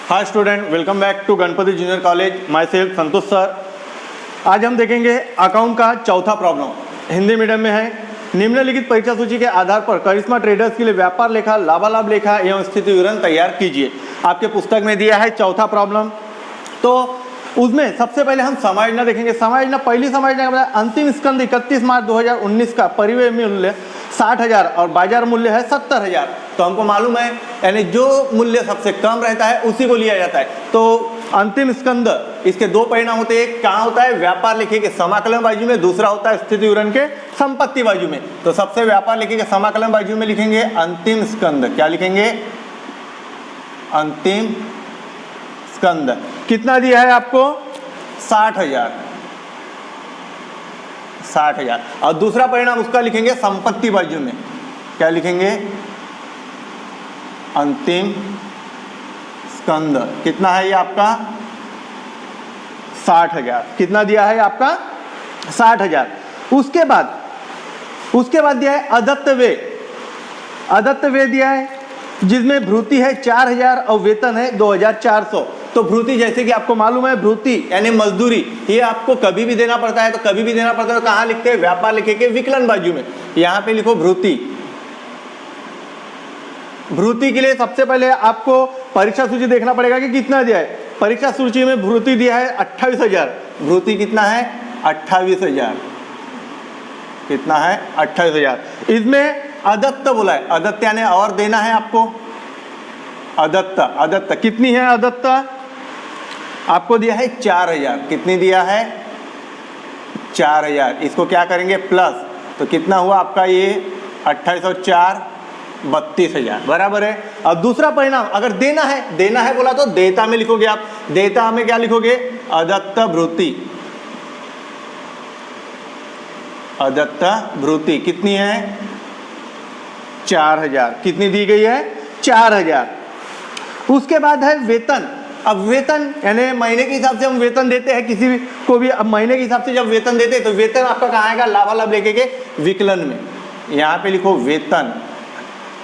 Hi student, welcome back to Ganpati junior college. Myself Santosh sir. आज हम देखेंगे account का चौथा प्रॉब्लम, हिंदी मीडियम में है। निम्नलिखित परीक्षा सूची के आधार पर करिश्मा ट्रेडर्स के लिए व्यापार लेखा, लाभालाभ लेखा एवं स्थिति विवरण तैयार कीजिए। आपके पुस्तक में दिया है चौथा प्रॉब्लम। तो उसमें सबसे पहले हम समायोजना देखेंगे। समायोजना, पहली समायोजना का अंतिम स्कंद 31 मार्च 2019 का परिव्यय मूल्य 60,000 और बाजार मूल्य है 70,000। तो हमको मालूम है, यानी जो मूल्य सबसे कम रहता है उसी को लिया जाता है। तो अंतिम स्कंद, इसके दो परिणाम होते हैं। एक कहाँ होता है? व्यापार लेखे के समाकलन बाजू में, दूसरा होता है स्थिति विवरण के संपत्ति बाजू में। तो सबसे व्यापार लेखे के समाकलन बाजू में लिखेंगे अंतिम स्कंद। क्या लिखेंगे? अंतिम स्कंद। कितना दिया है आपको? 60,000। 60,000। और दूसरा परिणाम उसका लिखेंगे संपत्ति बाजू में। क्या लिखेंगे? अंतिम स्कंद। कितना है ये आपका? 60,000। कितना दिया है आपका? 60,000। उसके बाद दिया है अदत्त व्यय। अदत्त व्यय दिया है जिसमें भृति है 4,000 और वेतन है 2,400। तो भृति, जैसे कि आपको मालूम है, भृति यानी मजदूरी, ये आपको कभी भी देना पड़ता है। तो कभी भी देना पड़ता है तो कहाँ लिखते हैं? व्यापार लेखे के विकलन बाजू में। यहाँ पे लिखो भृति। भृति के लिए सबसे पहले आपको परीक्षा सूची देखना पड़ेगा कि कितना दिया है। परीक्षा सूची में भृति दिया है 28,000। भृति कितना है? 28,000। कितना है? 28,000। इसमें अदत्त बोला है। अदत्त यानी और देना है आपको। अदत्त, अदत्त कितनी है? अदत्त आपको दिया है 4,000। कितनी दिया है? 4,000। इसको क्या करेंगे? प्लस। तो कितना हुआ आपका ये? 28 और 4 32,000। बराबर है। और दूसरा परिणाम, अगर देना है बोला तो देयता में लिखोगे आप। देयता में क्या लिखोगे? अदत्त भृति। अदत्त भृति कितनी है? 4,000। कितनी दी गई है? 4,000। उसके बाद है वेतन। अब वेतन यानी महीने के हिसाब से हम वेतन देते हैं किसी भी को भी। अब महीने के हिसाब से जब वेतन देते हैं तो वेतन आपका कहाँ आएगा? लाभालाभ लेखे के विकलन में। यहाँ पे लिखो वेतन।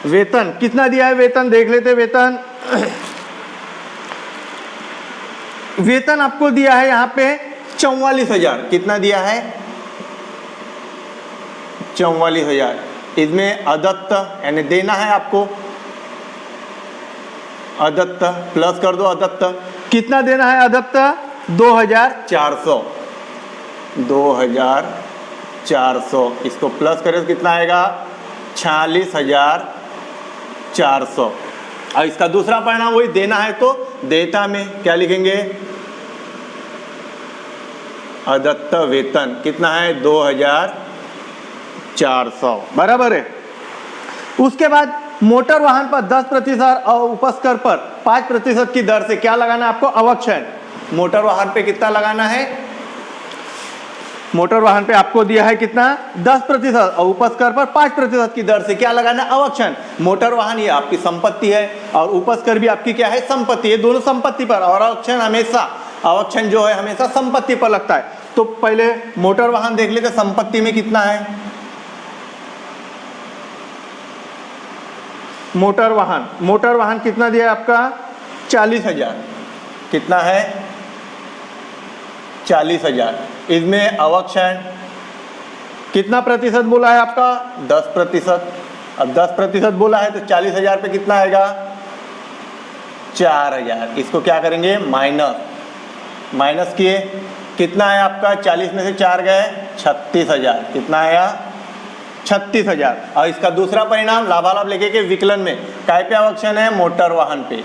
वेतन कितना दिया है? वेतन देख लेते। वेतन वेतन आपको दिया है यहाँ पे 44,000। कितना दिया है? 44,000। इसमें अदत्त यानी देना है आपको। अदत्त प्लस कर दो। अदत्त कितना देना है? अदत्त 2,400। 2,400। इसको प्लस करें तो कितना आएगा? 46,400। और इसका दूसरा परिणाम वही देना है तो देयता में क्या लिखेंगे? अदत्त वेतन कितना है? 2,400। बराबर है। उसके बाद मोटर वाहन पर 10% और उपस्कर पर 5% की दर से क्या लगाना है आपको? अवक्षय। मोटर वाहन पे कितना लगाना है? मोटर वाहन पे आपको दिया है कितना? 10% और उपस्कर पर 5% की दर से क्या लगाना है? अवक्षय। मोटर वाहन ये आपकी संपत्ति है और उपस्कर भी आपकी क्या है? संपत्ति है। दोनों संपत्ति पर। और अवक्षय हमेशा, अवक्षय जो है हमेशा संपत्ति पर लगता है। तो पहले मोटर वाहन देख लेते, संपत्ति में कितना है? मोटर वाहन कितना दिया है आपका? 40,000। कितना है? 40,000। इसमें अवक्षय कितना प्रतिशत बोला है आपका? 10%। अब 10% बोला है तो 40,000 पे कितना आएगा? 4,000। इसको क्या करेंगे? माइनस किए। कितना है आपका? 40 में से 4 गए 36,000। कितना आया? 36,000। और इसका दूसरा परिणाम लाभालाभ लेखे के विकलन में काय पे अवक्षय है? मोटर वाहन पे।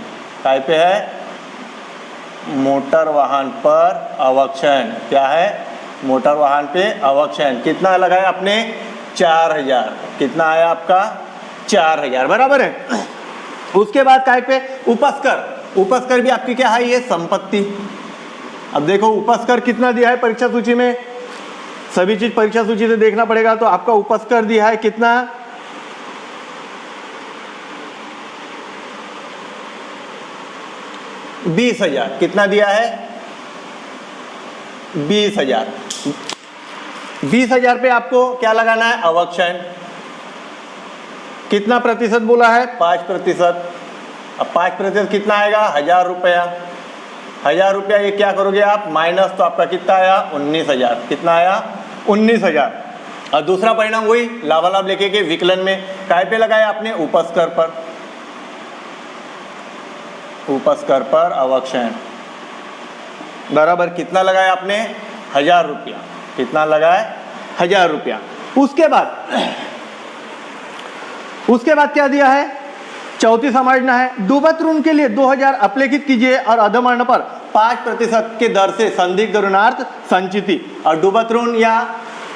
काय पे है? मोटर वाहन पर अवक्षय। क्या है? मोटर वाहन पे अवक्षय। कितना लगाया आपने? 4,000। कितना आया आपका? 4,000। बराबर है। उसके बाद काय पे? उपस्कर। उपस्कर भी आपकी क्या है? ये संपत्ति। अब देखो उपस्कर कितना दिया है परीक्षा सूची में। सभी चीज परीक्षा सूची से देखना पड़ेगा। तो आपका उपस्कर दिया है कितना? 20,000। कितना दिया है? 20,000। 20,000 पे आपको क्या लगाना है? अवक्षय। कितना प्रतिशत बोला है? 5%। अब 5% कितना आएगा, 1000 रुपया। 1000 रुपया ये क्या करोगे आप, माइनस, तो आपका कितना आया, 19,000। कितना आया, 19,000। और दूसरा परिणाम वही लाभालाभ लेके के विकलन में काय पे लगाया आपने, उपस्कर पर, उपस्कर पर अवक्षय बराबर कितना लगाया आपने, 1000 रुपया। कितना लगाया, 1000 रुपया। उसके बाद क्या दिया है, चौथी समझना है। डूबत ऋण के लिए 2000 अपलेखित कीजिए और अधमर्ण पर 5% के दर से संदिग्ध ऋणार्थ संचिति। और डूबत ऋण या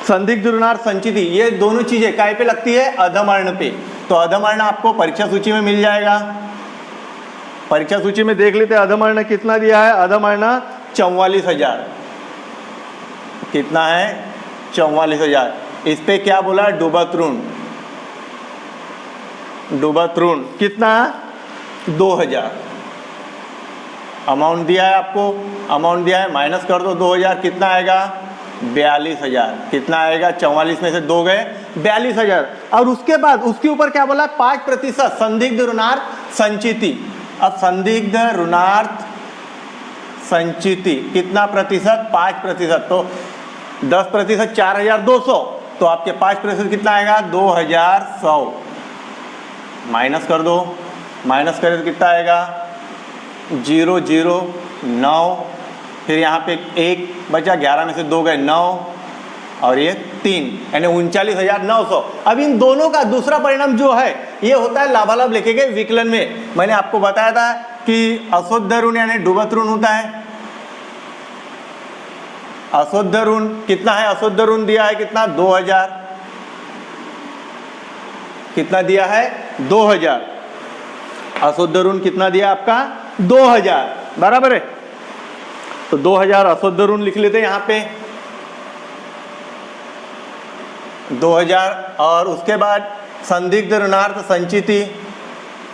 संदिग्ध ऋणार्थ संचिति ये दोनों चीजें काय पे लगती है, अधमर्ण पे। तो अधमर्ण आपको परीक्षा सूची में मिल जाएगा। परीक्षा सूची में देख लेते हैं अधमर्ण कितना दिया है, अधमर्ण 44,000। कितना है, 44,000। इस पे क्या बोला, डूबत ऋण, डूबत ऋण कितना, 2000 अमाउंट दिया है आपको, अमाउंट दिया है, माइनस कर दो 2000, कितना आएगा, 42,000। कितना आएगा, 44 में से 2 गए, 42,000। और उसके बाद उसके ऊपर क्या बोला, 5% संदिग्ध ऋणार्थ संचिति। अब संदिग्ध ऋणार्थ संचिति कितना प्रतिशत, 5%। तो 10% 4200, तो आपके 5% कितना आएगा, 2100। माइनस कर दो, माइनस करें तो कितना आएगा, 009। फिर यहाँ पे 1 बचा, 11 में से 2 गए, 9 और ये 3, यानी 39,900। अब इन दोनों का दूसरा परिणाम जो है ये होता है लाभालाभ लेके के विकलन में। मैंने आपको बताया था कि अशुद्ध ऋण यानी डूबत ऋण होता है। अशुद्ध ऋण कितना है, अशुद्ध ऋण दिया है कितना, 2000। कितना दिया है, 2000। अशुद्ध ऋण कितना दिया आपका, 2000 बराबर है। तो 2000 अशुद्ध ऋण लिख लेते हैं यहाँ पे, 2000। और उसके बाद संदिग्ध ऋणार्थ संचिति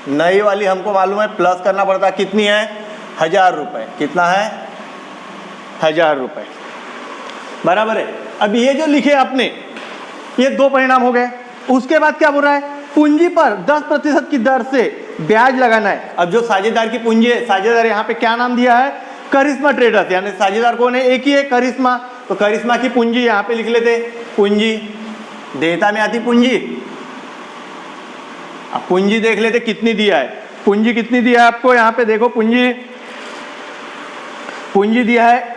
नई वाली हमको मालूम है, प्लस करना पड़ता है, कितनी है, 1000 रुपये। कितना है, 1000 रुपये बराबर है। अब ये जो लिखे आपने, ये 2 परिणाम हो गए। उसके बाद क्या बोल रहा है, पूंजी पर 10% की दर से ब्याज लगाना है। अब जो साझेदार की पूंजी है, साझेदार यहाँ पे क्या नाम दिया है, करिश्मा ट्रेडर्स, यानी साझेदार कौन है, एक ही है, करिश्मा। तो करिश्मा की पूंजी यहाँ पे लिख लेते, पूंजी देयता में आती पूंजी। अब पूंजी देख लेते कितनी दिया है, पूंजी कितनी दिया है आपको, यहाँ पे देखो पूंजी, पूंजी दिया है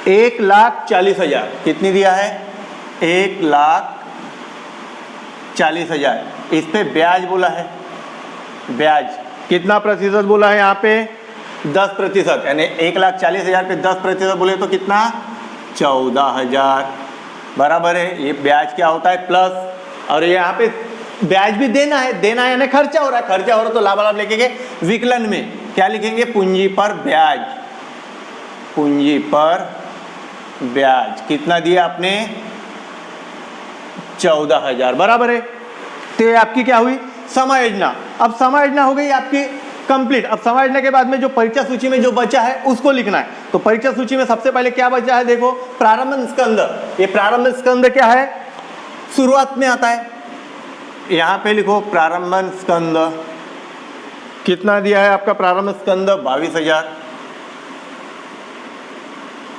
1,40,000। कितनी दिया है, 1,40,000। इस पे ब्याज बोला है, ब्याज कितना प्रतिशत बोला है यहाँ पे, 10%, यानी 1,40,000 पे 10% बोले तो कितना, 14,000 बराबर है। ये ब्याज क्या होता है, प्लस। और ये यहाँ पे ब्याज भी देना है, देना है यानी खर्चा हो रहा है, खर्चा हो रहा है तो लाभालाभ लिखेंगे विकलन में क्या लिखेंगे, पूंजी पर ब्याज, पूंजी पर ब्याज। कितना दिया आपने, 14,000 बराबर है। तो ये आपकी क्या हुई, समायोजना। अब समायोजना हो गई आपकी कंप्लीट। अब समायोजना के बाद में जो परीक्षा सूची में जो बचा है उसको लिखना है। तो परीक्षा सूची में सबसे पहले क्या बचा है, देखो प्रारंभ स्कंद। ये प्रारंभ स्कंद क्या है, शुरुआत में आता है, यहाँ पे लिखो प्रारंभ स्कंद। कितना दिया है आपका प्रारंभ स्कंद, 22,000।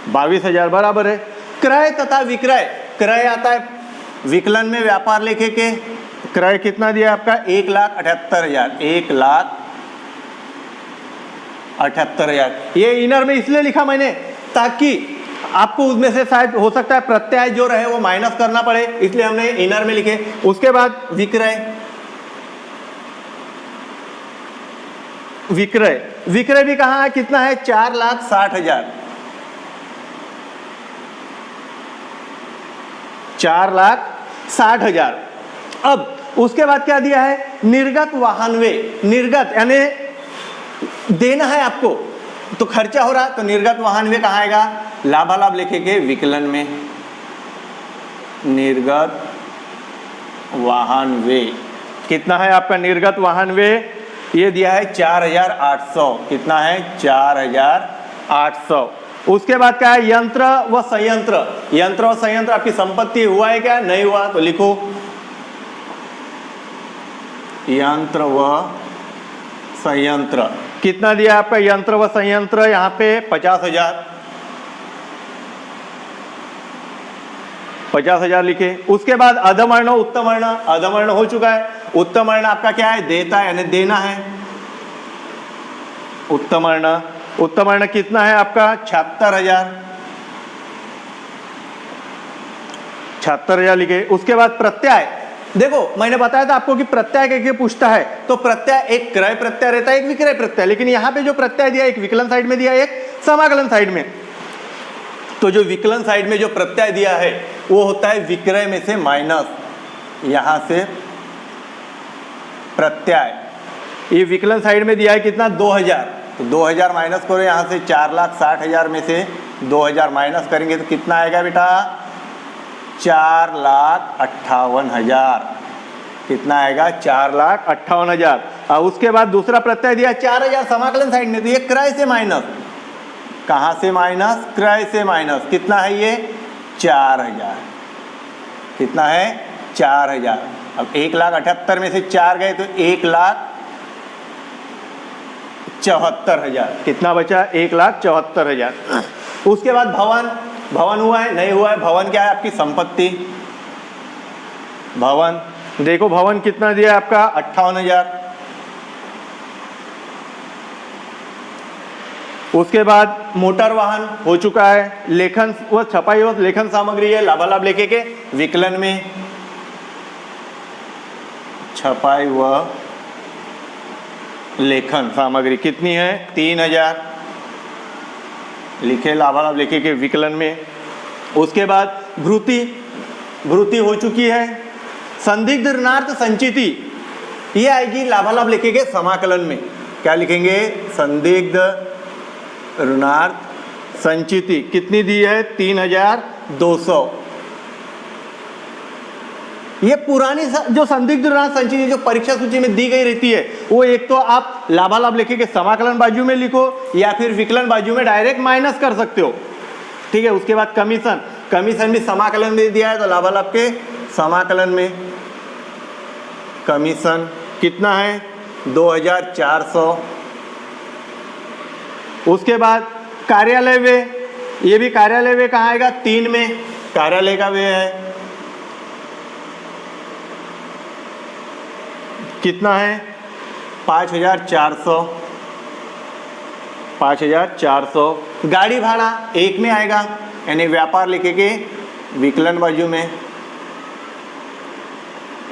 22,000 बराबर है। क्रय तथा विक्रय, क्रय आता है विकलन में व्यापार लेखे के, क्रय कितना दिया आपका, 1,78,000। 1,78,000। ये इनर में इसलिए लिखा मैंने ताकि आपको उसमें से शायद हो सकता है प्रत्यय जो रहे वो माइनस करना पड़े, इसलिए हमने इनर में लिखे। उसके बाद विक्रय, विक्रय, विक्रय भी कहाँ है, कितना है, 4,60,000। 4,60,000। अब उसके बाद क्या दिया है, निर्गत वाहन व्यय। निर्गत यानी देना है आपको तो खर्चा हो रहा, तो निर्गत वाहन व्यय कहाँ आएगा, लाभालाभ लेखे के विकलन में। निर्गत वाहन व्यय कितना है आपका, निर्गत वाहन व्यय ये दिया है 4,800। कितना है, 4,800। उसके बाद क्या है, यंत्र व संयंत्र। यंत्र व संयंत्र आपकी संपत्ति हुआ है क्या, नहीं हुआ, तो लिखो यंत्र व संयंत्र कितना दिया आपका यंत्र व संयंत्र यहाँ पे 50,000, 50,000 लिखे। उसके बाद अधमर्ण उत्तमर्ण, अधमर्ण हो चुका है, उत्तमर्ण आपका क्या है देता है यानी देना है। उत्तमर्ण, उत्तमर्ण कितना है आपका 76,000, 76,000 लिखे। उसके बाद प्रत्यय, देखो मैंने बताया था आपको कि प्रत्यय के पूछता है तो प्रत्यय एक क्रय प्रत्यय रहता है एक विक्रय प्रत्यय, लेकिन यहाँ पे जो प्रत्यय दिया एक विकलन साइड में दिया एक समाकलन साइड में। तो जो विकलन साइड में जो प्रत्यय दिया है वो होता है विक्रय में से माइनस, यहां से प्रत्यय। ये विकलन साइड में दिया है कितना 2,000, तो 2,000 माइनस करो यहां से 4,60,000 में से 2,000 माइनस करेंगे तो कितना आएगा बेटा 4,58,000। कितना आएगा 4,58,000। और उसके बाद दूसरा प्रत्यय दिया 4,000 समाकलन साइड में, तो ये क्रय से माइनस, कहां से माइनस क्रय से माइनस, कितना है ये 4,000, कितना है 4,000। अब 1,78,000 में से 4 गए तो 1,74,000, कितना बचा 1,74,000। उसके बाद भवन, भवन हुआ है नहीं हुआ है, भवन क्या है आपकी संपत्ति, भवन देखो भवन कितना दिया है आपका 58,000। उसके बाद मोटर वाहन हो चुका है, लेखन व छपाई व लेखन सामग्री है लाभालाभ लेखे के विकलन में, छपाई व लेखन सामग्री कितनी है 3,000 लिखे लाभालाभ लेखे के विकलन में। उसके बाद भ्रुति, भ्रुति हो चुकी है। संदिग्ध ऋणार्थ संचिति ये आएगी लाभालाभ लेखे के समाकलन में, क्या लिखेंगे संदिग्ध ऋणार्थ संचिति कितनी दी है 3,200। ये पुरानी जो संदिग्ध ऋणार्थ संचिति जो परीक्षा सूची में दी गई रहती है वो एक तो आप लाभालाभ लेखे के समाकलन बाजू में लिखो या फिर विकलन बाजू में डायरेक्ट माइनस कर सकते हो, ठीक है। उसके बाद कमीशन, कमीशन भी समाकलन में दिया है तो लाभालाभ के समाकलन में कमीशन कितना है 2,400। उसके बाद कार्यालय व्यय, ये भी कार्यालय व्यय कहाँ आएगा 3 में, कार्यालय का व्यय है कितना है 5,400, 5,400। गाड़ी भाड़ा 1 में आएगा यानी व्यापार लेखे के विकलन बाजू में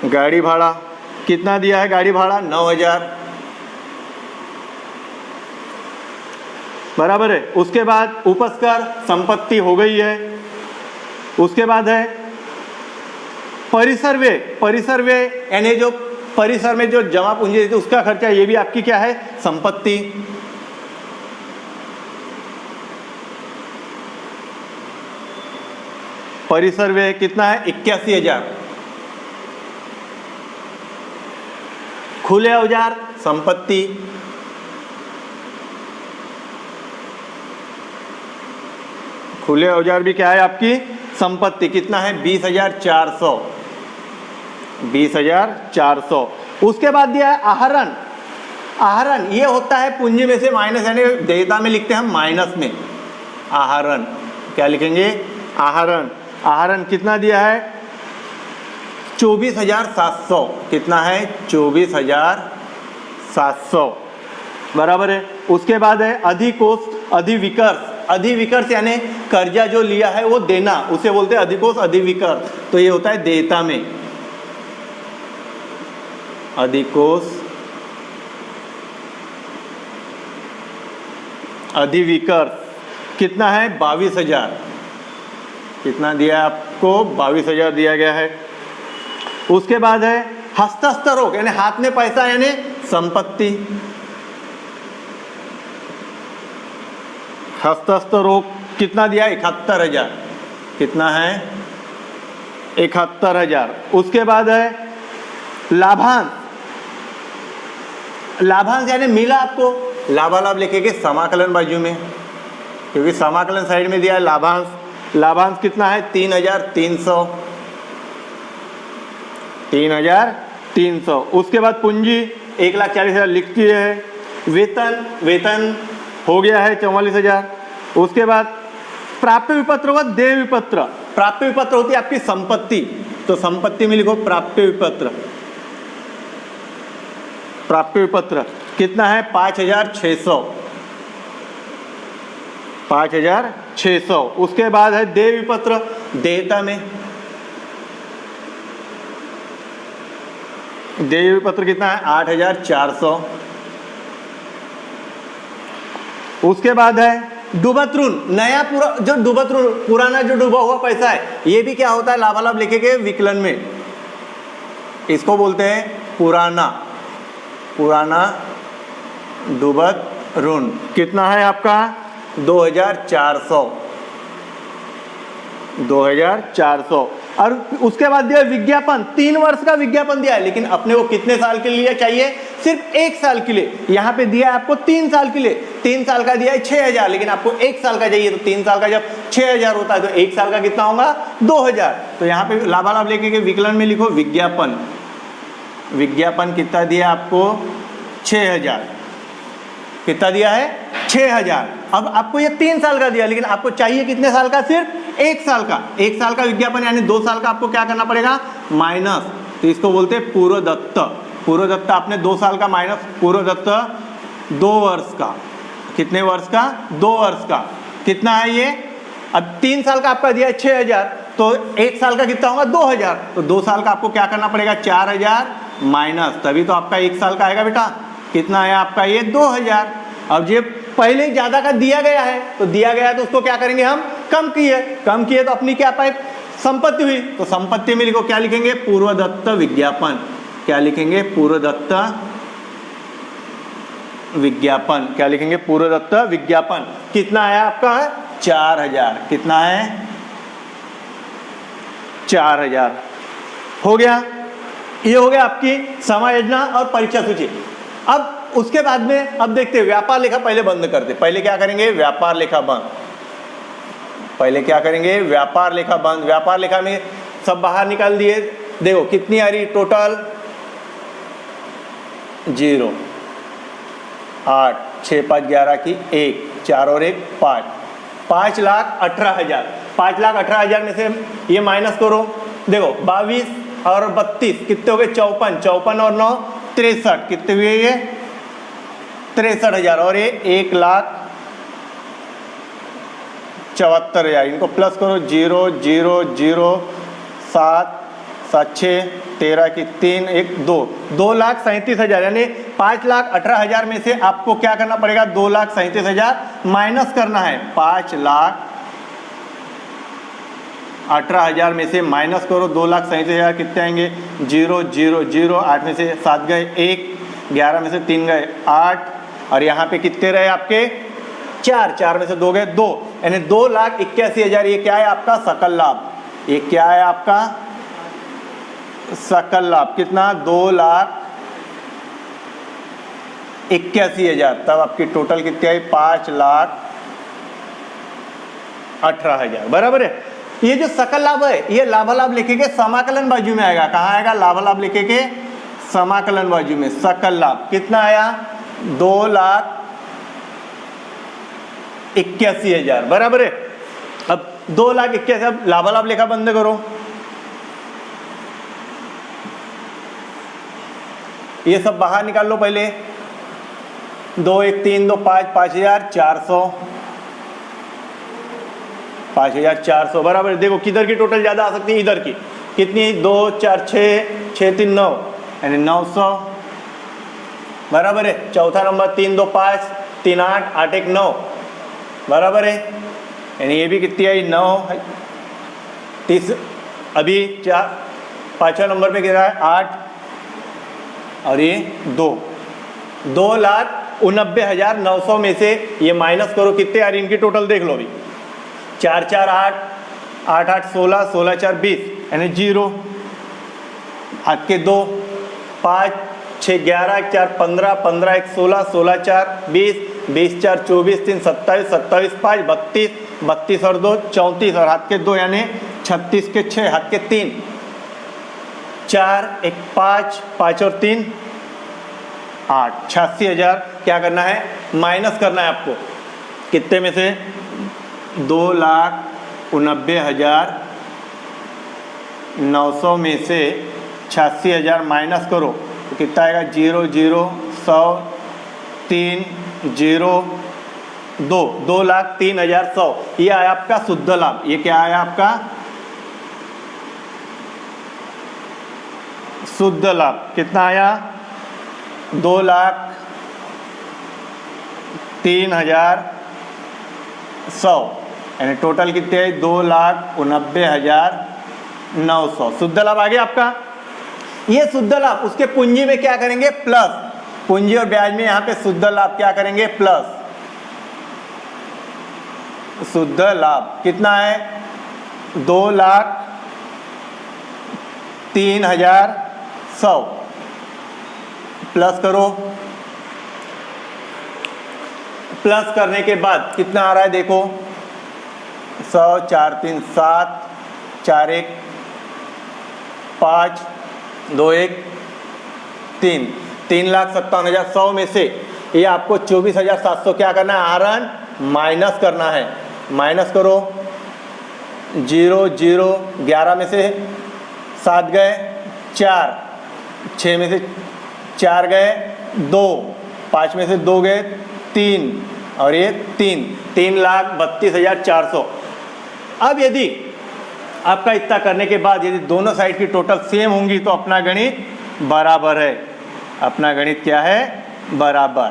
गाड़ी भाड़ा कितना दिया है, गाड़ी भाड़ा 9,000 बराबर है। उसके बाद उपस्कर संपत्ति हो गई है। उसके बाद है परिसर व्यय, परिसर व्यय यानी जो परिसर में जो जमा पूंजी रहती है उसका खर्चा, ये भी आपकी क्या है संपत्ति। परिसर व्यय कितना है 81,000। खुले औजार संपत्ति, खुले औजार भी क्या है आपकी संपत्ति, कितना है 20,400, 20,400। उसके बाद दिया है आहरण, आहरण ये होता है पूंजी में से माइनस यानी देयता में लिखते हैं हम माइनस में, आहरण क्या लिखेंगे आहरण, आहरण कितना दिया है 24,700, कितना है 24,700 बराबर है। उसके बाद है अधिकोष अधिविकर्ष, अधिविकर्ष यानी कर्जा जो लिया है वो देना, उसे बोलते हैं अधिकोष अधिविकर्ष, तो ये होता है देयता में, अधिकोष अधिविकर्ष कितना है 22,000, कितना दिया है आपको 22,000 दिया गया है। उसके बाद है हस्तस्थ रोग यानी हाथ में पैसा यानी संपत्ति, हस्तस्थ रोग कितना दिया 71,000, कितना है 71,000। उसके बाद है लाभांश, लाभांश यानी मिला आपको लाभालाभ लेखे के समाकलन बाजू में, क्योंकि समाकलन साइड में दिया है लाभांश, लाभांश कितना है 3,300, 3,300। उसके बाद पूंजी 1,40,000 लिखती है, वेतन हो गया है 44,000। उसके बाद प्राप्य विपत्र व देय विपत्र। प्राप्य विपत्र होती है आपकी संपत्ति, तो संपत्ति में लिखो प्राप्य विपत्र। प्राप्य विपत्र कितना है 5,600। 5,600। उसके बाद है देय विपत्र, देयता में देय विपत्र कितना है 8,400। उसके बाद है डूबत ऋण, नया जो डूबत ऋण, पुराना जो डूबा हुआ पैसा है, ये भी क्या होता है लाभालाभ लेखे के विकलन में, इसको बोलते हैं पुराना डूबत ऋण। कितना है आपका 2,400। और उसके बाद दिया विज्ञापन, 3 वर्ष का विज्ञापन दिया है, लेकिन अपने को कितने साल के लिए चाहिए, सिर्फ 1 साल के लिए। यहाँ पे दिया है आपको 3 साल के लिए, 3 साल का दिया है 6,000, लेकिन आपको 1 साल का चाहिए, तो 3 साल का जब 6,000 होता है तो 1 साल का कितना होगा 2,000। तो यहाँ पे लाभालाभ लेके के विकलन में लिखो विज्ञापन कितना दिया आपको 6,000। कितना दिया है 6,000। अब आपको ये 3 साल का दिया, लेकिन आपको चाहिए कितने साल का, सिर्फ 1 साल का। 1 साल का विज्ञापन यानी 2 साल का आपको क्या करना पड़ेगा माइनस, तो इसको बोलते हैं पूर्वदत्त। पूर्वदत्त आपने 2 साल का माइनस पूर्वदत्त 2 वर्ष का। कितने वर्ष का 2 वर्ष का। कितना है ये, अब 3 साल का आपका दिया है 6,000, तो 1 साल का कितना होगा 2,000, तो 2 साल का आपको क्या करना पड़ेगा 4,000 माइनस, तभी तो आपका 1 साल का आएगा बेटा। कितना है आपका ये 2,000। अब ये पहले ज़्यादा का दिया गया है, तो दिया गया है तो उसको क्या करेंगे हम कम किए तो अपनी क्या पाए संपत्ति हुई, तो संपत्ति में लिखो क्या लिखेंगे पूर्वदत्त विज्ञापन। क्या लिखेंगे पूर्वदत्त विज्ञापन। क्या लिखेंगे पूर्वदत्त विज्ञापन। कितना आया आपका 4,000। कितना है 4,000 हो गया। ये हो गया आपकी समायोजना और परीक्षा सूची। अब उसके बाद में अब देखते हैं व्यापार लेखा पहले बंद करते। पहले क्या करेंगे व्यापार लेखा बंद। पहले क्या करेंगे व्यापार लेखा बंद। व्यापार लेखा में सब बाहर निकाल दिए। देखो कितनी आ रही टोटल 0 8 6 5 11 की 1 4 और 1 5 5,18,000। 5,18,000 में से ये माइनस करो। देखो 22 और 32 कितने हो गए 54। 54 और 9 63। कितने हुए ये 63,000 और ये 1,74,000। इनको प्लस करो 0 0 0 7 7 6 13 की 3 1 2 2,37,000 यानी 5,18,000 में से आपको क्या करना पड़ेगा 2,37,000 माइनस करना है। 5,18,000 में से माइनस करो 2,37,000 कितने आएंगे 0 0 0 8 में से 7 गए 1 11 में से 3 गए 8 और यहाँ पे कितने रहे आपके 4 4 में से 2 गए 2 यानी 2,81,000। ये क्या है आपका सकल लाभ। ये क्या है आपका सकल लाभ। कितना 2,81,000। तब आपकी टोटल कितनी आई 5,18,000 बराबर है। ये जो सकल लाभ है ये लाभालाभ लेखे के समाकलन बाजू में आएगा। कहाँ आएगा लाभालाभ लेखे के समाकलन बाजू में। सकल लाभ कितना आया 2,81,000 बराबर है। अब 2,81,000 अब लाभालाभ लेखा बंद करो। ये सब बाहर निकाल लो पहले 2 1 3 2 5 5,400 5,400 बराबर। देखो किधर की टोटल ज्यादा आ सकती है इधर की। कितनी 2 4 6 6 3 9 यानी 900 बराबर है। चौथा नंबर 3 2 5 3 8 8 1 9 बराबर है। यानी ये भी कितनी आई 9 30। अभी 5वां नंबर पे कितना है 8 और ये 2,89,900 में से ये माइनस करो कितने आ रही इनकी टोटल देख लो। अभी 4 4 8 8 8 16 16 4 20 यानी 0 हाथ के 2 5 6 11 4 15 15 1 16 16 4 20 20 4 24 3 27 27 5 32 32 और 2 34 और हाथ के 2 यानी 36 के 6 हाथ के 3 4 1 5 5 और 3 8, 86,000 क्या करना है, माइनस करना है आपको। कितने में से, 2,89,900 में से 86,000 माइनस करो तो कितना आएगा, 0 0 100 3 0 2, 2,03,100। ये आया आपका शुद्ध लाभ। ये क्या आया आपका, शुद्ध लाभ। कितना आया, 2,03,100, यानी टोटल कितने है, 2,89,900 शुद्ध लाभ आ गया आपका। ये शुद्ध लाभ उसके पूंजी में क्या करेंगे, प्लस। पूंजी और ब्याज में यहाँ पे शुद्ध लाभ क्या करेंगे, प्लस। शुद्ध लाभ कितना है, 2,03,100 प्लस करो। प्लस करने के बाद कितना आ रहा है, देखो 100, 4 3 7, 4 1 5, 2 1 3, 3,57,100 में से ये आपको 24,700 क्या करना है, आहरण माइनस करना है। माइनस करो, 0 0, 11 में से 7 गए, 4, 6 में से 4 गए, 2, 5 में से 2 गए, 3 और ये 3,32,400। अब यदि आपका इतना करने के बाद यदि दोनों साइड की टोटल सेम होंगी तो अपना गणित बराबर है। अपना गणित क्या है, बराबर।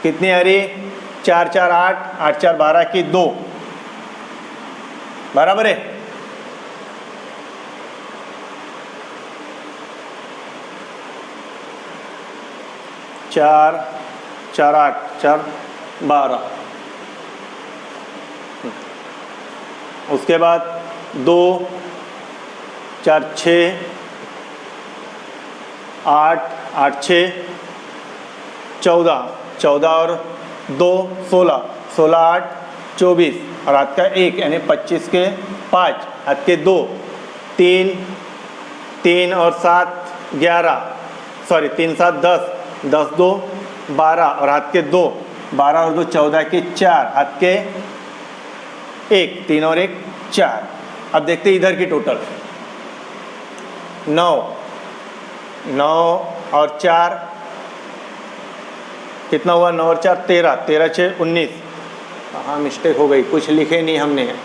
कितनी आ रही, 4 4 8, 8 4 12 की 2 बराबर है। 4 4 8 4 12, उसके बाद 2 4 6 8 8 6 14, 14 और 2 16, 16 8 24 और हाथ का 1 यानी 25 के 5, हाथ के 2 3, 3 और 7 11, सॉरी 3 7 10, 10 2 12 और हाथ के 2, 12 और 2 14 के 4, हाथ के 1, 3 और 1 4। अब देखते हैं इधर की टोटल, 9 9 और 4 कितना हुआ, 9 और 4 13, 13 6 19। हाँ मिस्टेक हो गई, कुछ लिखे नहीं हमने।